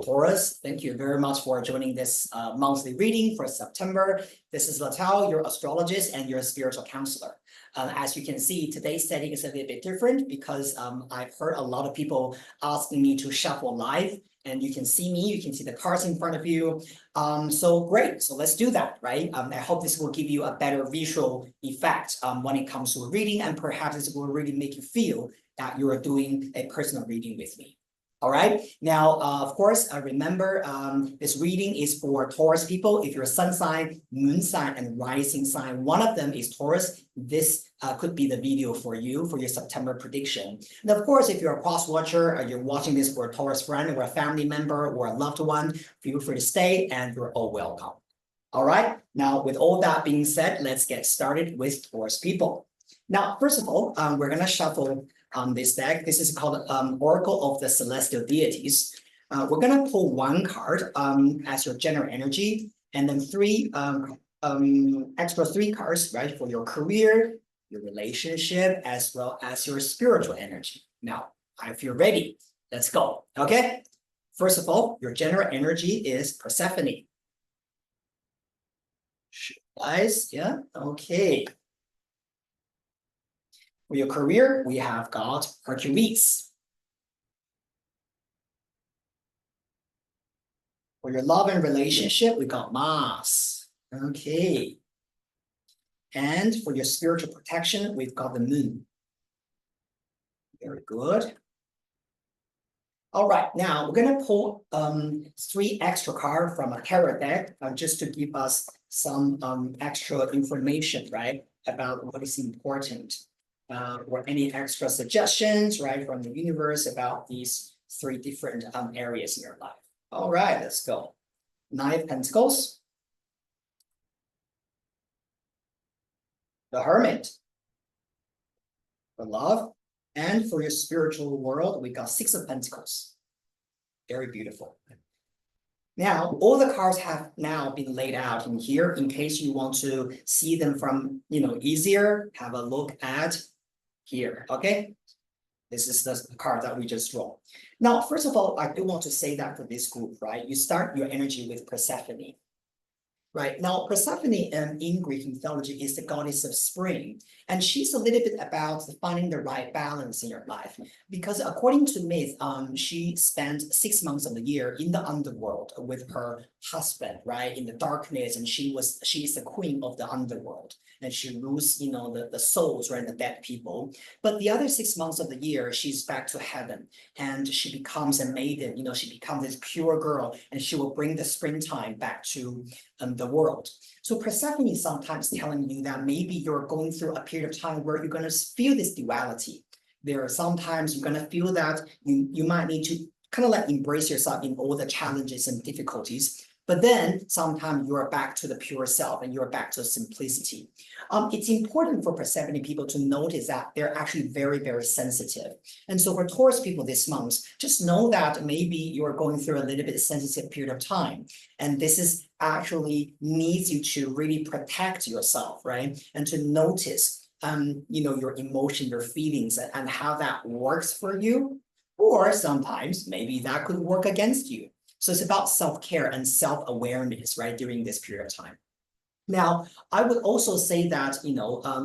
Taurus. Thank you very much for joining this monthly reading for September. This is Letao, your astrologist and your spiritual counselor. As you can see, today's setting is a little bit different because I've heard a lot of people asking me to shuffle live, and you can see me, you can see the cards in front of you. So great, so let's do that, right? I hope this will give you a better visual effect when it comes to reading, and perhaps this will really make you feel that you are doing a personal reading with me. All right, now, of course, remember this reading is for Taurus people. If your sun sign, moon sign, and rising sign, one of them is Taurus, this could be the video for you for your September prediction. And of course, if you're a cross watcher, or you're watching this for a Taurus friend or a family member or a loved one, feel free to stay and you're all welcome. All right, now with all that being said, let's get started with Taurus people. Now, first of all, we're going to shuffle this deck. This is called Oracle of the Celestial Deities. We're going to pull one card as your general energy, and then extra three cards, right, for your career, your relationship, as well as your spiritual energy. Now, if you're ready, let's go. Okay. First of all, your general energy is Persephone. Guys, yeah, okay. For your career, we have got Hercules. For your love and relationship, we got Mars. Okay. And for your spiritual protection, we've got the Moon. Very good. All right, now we're going to pull three extra cards from a tarot deck just to give us some extra information, right, about what is important. Or any extra suggestions, right, from the universe about these three different areas in your life. All right, let's go. Nine of Pentacles, the Hermit, for love, and for your spiritual world, we got Six of Pentacles. Very beautiful. Now, all the cards have now been laid out in here in case you want to see them from, easier, have a look at here, okay? This is the card that we just draw. Now, first of all, I do want to say that for this group, right? You start your energy with Persephone, right? Now, Persephone in Greek mythology is the goddess of spring, and she's a little bit about finding the right balance in your life. Because according to myth, she spent 6 months of the year in the underworld with her husband, right? In the darkness, and she's the queen of the underworld. And she rules, the souls, right, the dead people. But the other 6 months of the year, she's back to heaven, and she becomes a maiden. She becomes this pure girl, and she will bring the springtime back to the world. So Persephone is sometimes telling you that maybe you're going through a period of time where you're going to feel this duality. There are sometimes you're going to feel that you might need to kind of like embrace yourself in all the challenges and difficulties. But then sometimes you're back to the pure self and you're back to simplicity. It's important for Persephone people to notice that they're actually very, very sensitive. And so for Taurus people this month, just know that maybe you're going through a little bit sensitive period of time. And this is actually needs you to really protect yourself, right? And to notice, your emotion, your feelings, and how that works for you. Or sometimes maybe that could work against you. So it's about self-care and self-awareness, right, during this period of time. Now, I would also say that,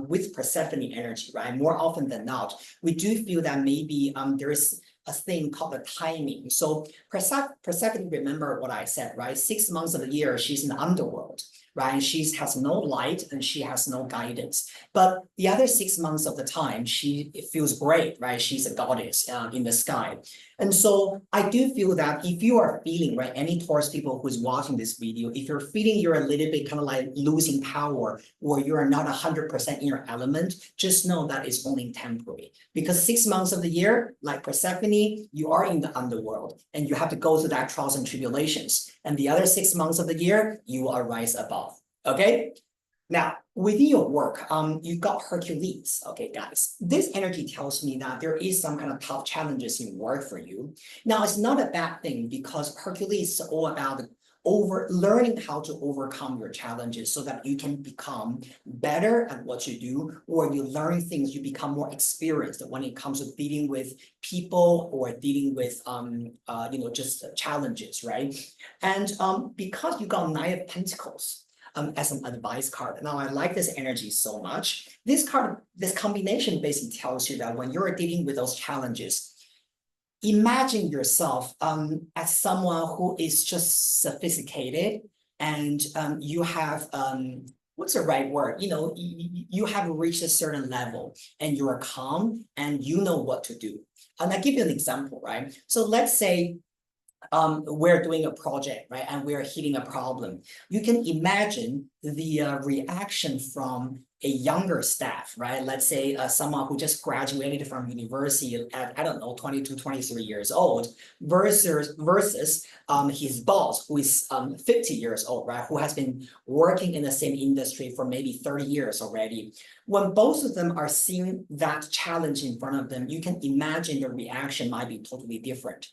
with Persephone energy, right, more often than not, we do feel that maybe there is a thing called the timing. So Persephone, remember what I said, right? 6 months of the year, she's in the underworld, right? She has no light and she has no guidance. But the other 6 months of the time, it feels great, right? She's a goddess in the sky. And so I do feel that if you are feeling, right, any Taurus people who's watching this video, if you're feeling you're a little bit kind of like losing power, or you are not 100% in your element, just know that it's only temporary. Because 6 months of the year, like Persephone, you are in the underworld and you have to go through that trials and tribulations. And the other 6 months of the year, you will arise above. Okay? Now, within your work, you've got Hercules. Okay, guys, this energy tells me that there is some kind of tough challenges in work for you. Now, it's not a bad thing because Hercules is all about learning how to overcome your challenges so that you can become better at what you do, or you learn things, you become more experienced when it comes to dealing with people or dealing with just challenges, right? And because you got Knight of Pentacles as an advice card. Now, I like this energy so much. This card, this combination basically tells you that when you're dealing with those challenges, imagine yourself as someone who is just sophisticated, and you have what's the right word? You have reached a certain level and you are calm and you know what to do. And I'll give you an example, right? So let's say we're doing a project, right? And we're hitting a problem. You can imagine the reaction from a younger staff, right? Let's say someone who just graduated from university at, I don't know, 22, 23 years old versus his boss, who is 50 years old, right? Who has been working in the same industry for maybe 30 years already. When both of them are seeing that challenge in front of them, you can imagine the reaction might be totally different.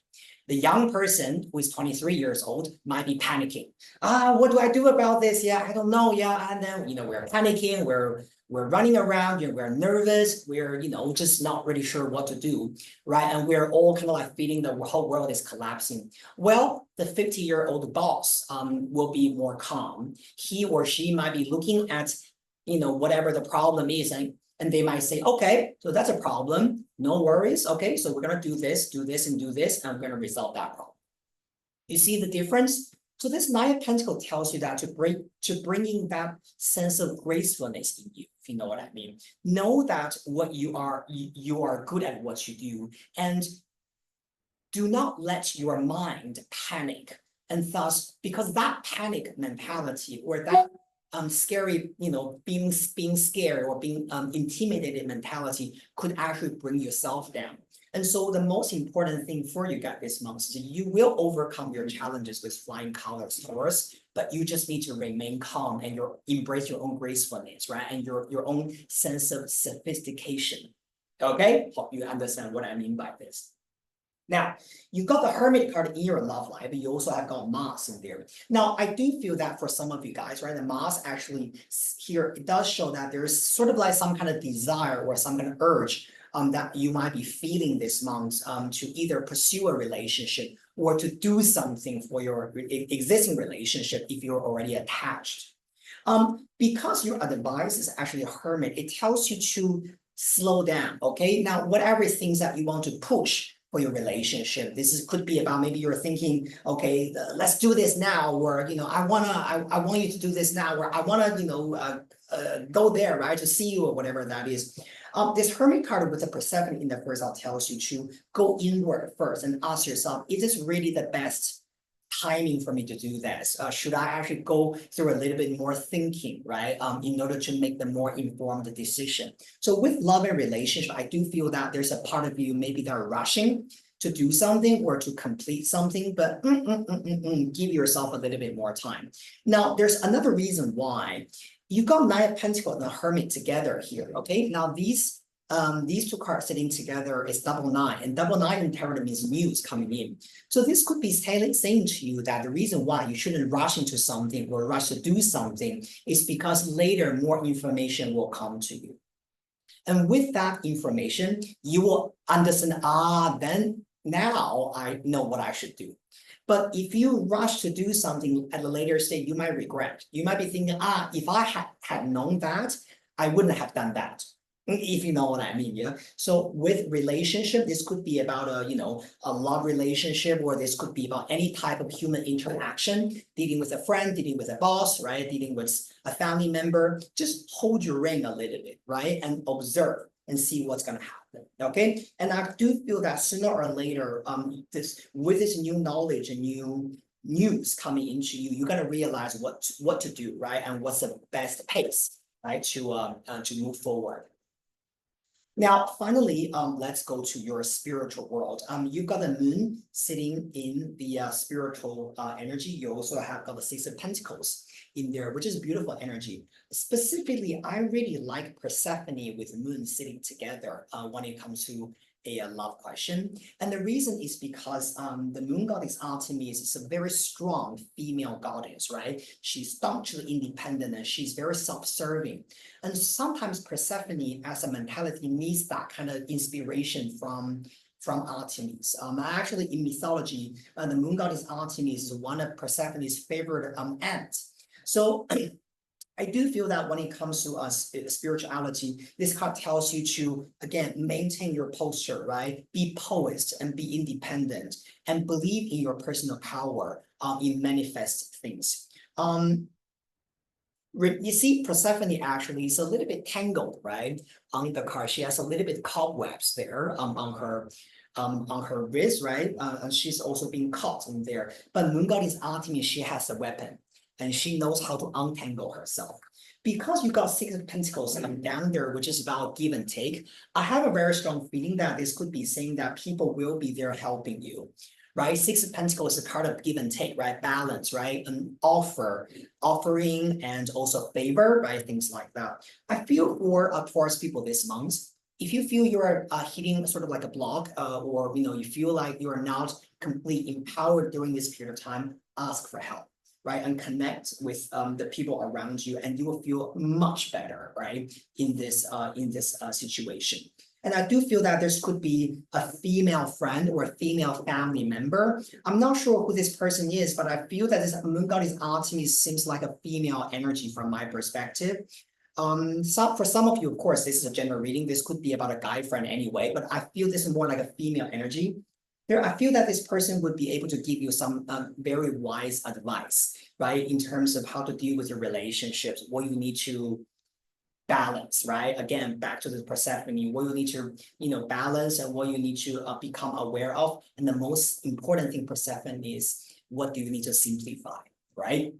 The young person who is 23 years old might be panicking. What do I do about this? Yeah, I don't know. Yeah, and then we're panicking. We're running around. We're nervous. We're just not really sure what to do, right? And we're all kind of like feeling the whole world is collapsing. Well, the 50-year-old boss will be more calm. He or she might be looking at whatever the problem is, and they might say, okay, so that's a problem. No worries. Okay, so we're going to do this, and do this, and we're going to resolve that problem. You see the difference? So this Knight of Pentacles tells you that to bringing that sense of gracefulness in you, if you know what I mean. Know that what you are good at what you do, and do not let your mind panic. And thus, because that panic mentality or that scary, being scared or being intimidated mentality could actually bring yourself down. And so the most important thing for you guys this month is you will overcome your challenges with flying colors, Taurus, but you just need to remain calm and embrace your own gracefulness, right? And your own sense of sophistication. Okay, hope you understand what I mean by this. Now, you've got the Hermit card in your love life, but you also have got Mars in there. Now, I do feel that for some of you guys, right, the Mars actually here, it does show that there's sort of like some kind of desire or some kind of urge that you might be feeling this month to either pursue a relationship or to do something for your existing relationship if you're already attached. Because your advice is actually a Hermit, it tells you to slow down, okay? Now, whatever things that you want to push for your relationship. Could be about maybe you're thinking, okay, let's do this now, or I want you to do this now, or I wanna go there, right, to see you or whatever that is. This Hermit card with the Persephone in the first house tells you to go inward first and ask yourself, is this really the best timing for me to do this? Should I actually go through a little bit more thinking, right? In order to make the more informed decision. So with love and relationship, I do feel that there's a part of you maybe that are rushing to do something or to complete something, but give yourself a little bit more time. Now, there's another reason why you got Knight of Pentacles and the Hermit together here. Okay, now these two cards sitting together is double nine, and double nine in tarot means news coming in. So this could be saying to you that the reason why you shouldn't rush into something or rush to do something is because later more information will come to you. And with that information, you will understand, then now I know what I should do. But if you rush to do something at a later stage, you might regret. You might be thinking, if I had known that, I wouldn't have done that. If you know what I mean, yeah. So with relationship, this could be about a love relationship, or this could be about any type of human interaction, dealing with a friend, dealing with a boss, right? Dealing with a family member. Just hold your rein a little bit, right? And observe and see what's gonna happen. Okay. And I do feel that sooner or later, with this new knowledge and new news coming into you, you're gonna realize what to do, right? And what's the best pace, right? To move forward. Now, finally, let's go to your spiritual world. You've got the moon sitting in the spiritual energy. You also have got the Six of Pentacles in there, which is beautiful energy. Specifically, I really like Persephone with moon sitting together when it comes to a love question. And the reason is because the moon goddess Artemis is a very strong female goddess, right? She's staunchly independent and she's very self-serving. And sometimes Persephone as a mentality needs that kind of inspiration from Artemis. Actually, in mythology, the moon goddess Artemis is one of Persephone's favorite ants. So I do feel that when it comes to spirituality, this card tells you to, again, maintain your posture, right? Be poised and be independent and believe in your personal power in manifest things. You see, Persephone actually is a little bit tangled, right? On the card, she has a little bit cobwebs there on her wrist, right? And she's also being caught in there. But moon goddess Artemis, she has a weapon, and she knows how to untangle herself. Because you got Six of Pentacles down there, which is about give and take, I have a very strong feeling that this could be saying that people will be there helping you, right? Six of Pentacles is a card of give and take, right? Balance, right? An offering, and also favor, right? Things like that. I feel for Taurus people this month, if you feel you're hitting sort of like a block, or you feel like you're not completely empowered during this period of time, ask for help, right? And connect with the people around you, and you will feel much better, right? In this situation. And I do feel that this could be a female friend or a female family member. I'm not sure who this person is, but I feel that this moon goddess Artemis seems like a female energy from my perspective. For some of you, of course, this is a general reading. This could be about a guy friend anyway, but I feel this is more like a female energy. I feel that this person would be able to give you some very wise advice, right? In terms of how to deal with your relationships, what you need to balance, right? Again, back to the Persephone, what you need to, balance and what you need to become aware of. And the most important thing, Persephone, is what do you need to simplify, right?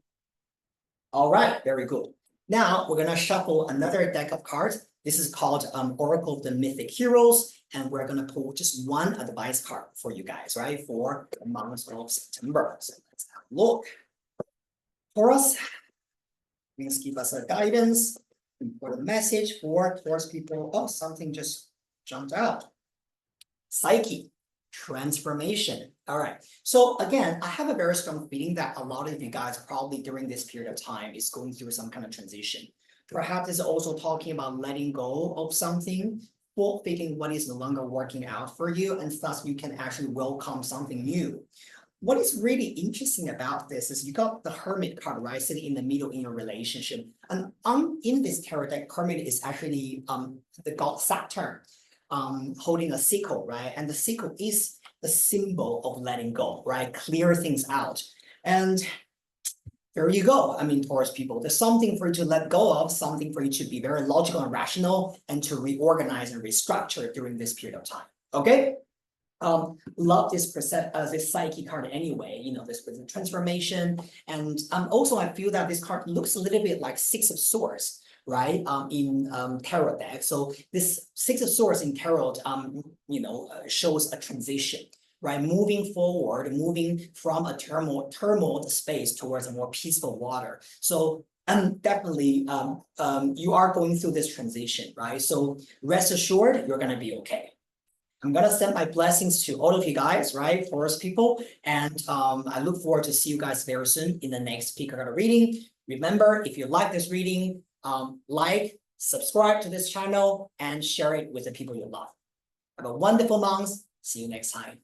All right, very good. Now we're gonna shuffle another deck of cards. This is called Oracle of the Mythic Heroes, and we're gonna pull just one advice card for you guys, right? For the month of September. So let's have a look. Taurus, please give us a guidance, important message for Taurus people. Oh, something just jumped out. Psyche, transformation. All right. So again, I have a very strong feeling that a lot of you guys probably during this period of time is going through some kind of transition. Perhaps it's also talking about letting go of something, fulfilling what is no longer working out for you, and thus you can actually welcome something new. What is really interesting about this is you got the Hermit card, right, sitting in the middle in your relationship. And in this tarot deck, Hermit is actually the god Saturn, holding a sickle, right? And the sickle is the symbol of letting go, right? Clear things out. And there you go. I mean, Taurus people, there's something for you to let go of, something for you to be very logical and rational and to reorganize and restructure during this period of time. Okay? Love this this Psyche card anyway, this with the transformation. And also I feel that this card looks a little bit like Six of Swords, right? In tarot deck. So this Six of Swords in tarot, shows a transition, right? Moving forward, moving from a turmoil space towards a more peaceful water. So definitely, you are going through this transition, right? So rest assured, you're gonna be okay. I'm gonna send my blessings to all of you guys, right? Taurus people. And I look forward to see you guys very soon in the next Pick Card reading. Remember, if you like this reading, like, subscribe to this channel, and share it with the people you love. Have a wonderful month. See you next time.